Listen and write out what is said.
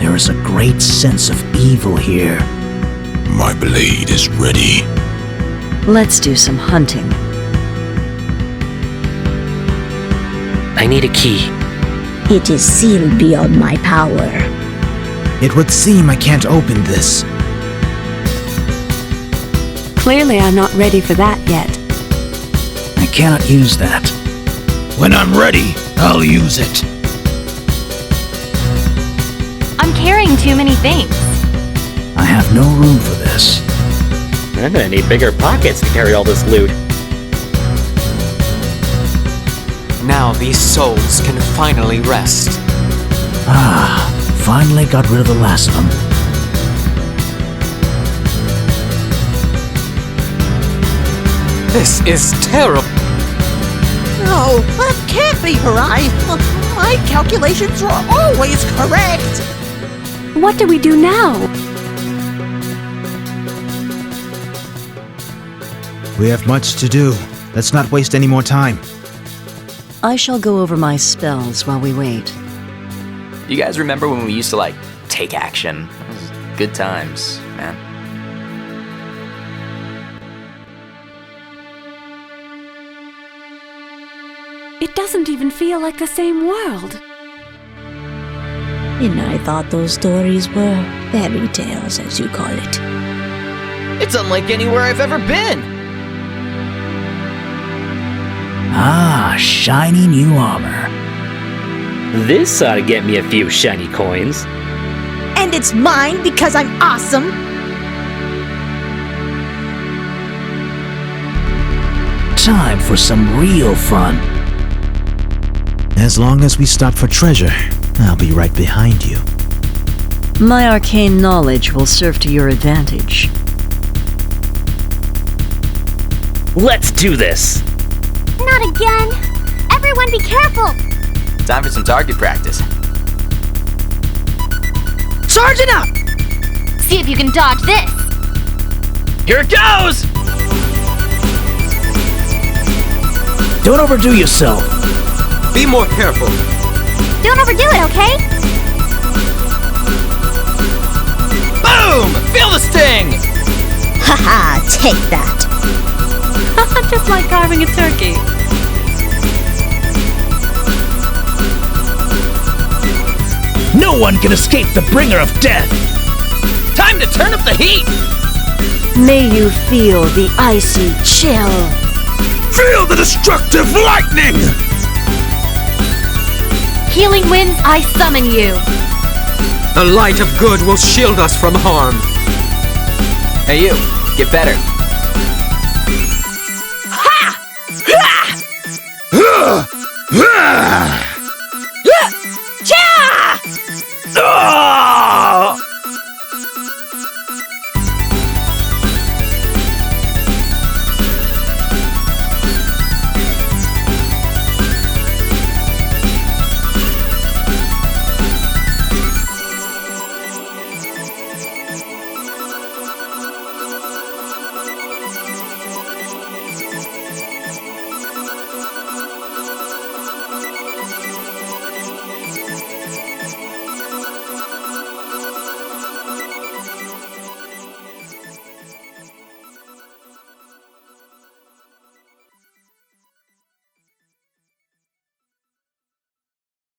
There is a great sense of evil here. My blade is ready. Let's do some hunting. I need a key. It is sealed beyond my power. It would seem I can't open this. Clearly I'm not ready for that yet. I cannot use that. When I'm ready, I'll use it. I'm carrying too many things. I have no room for this. I'm gonna need bigger pockets to carry all this loot. Now these souls can finally rest. Ah, finally got rid of the last of them. This is terrible. No, that can't be right. My calculations were always correct. What do we do now? We have much to do. Let's not waste any more time. I shall go over my spells while we wait. You guys remember when we used to, like, take action? It was good times, man. It doesn't even feel like the same world. And I thought those stories were fairy tales, as you call it. It's unlike anywhere I've ever been! Ah, shiny new armor. This ought to get me a few shiny coins. And it's mine because I'm awesome. Time for some real fun. As long as we stop for treasure, I'll be right behind you. My arcane knowledge will serve to your advantage. Let's do this! Not again! Everyone be careful! Time for some target practice. Sergeant up! See if you can dodge this! Here it goes! Don't overdo yourself. Be more careful. Don't overdo it, okay? Boom! Feel the sting! Haha, take that. Just like carving a turkey. No one can escape the bringer of death. Time to turn up the heat! May you feel the icy chill. Feel the destructive lightning! Healing winds, I summon you! The light of good will shield us from harm. Hey you, get better. Yeah!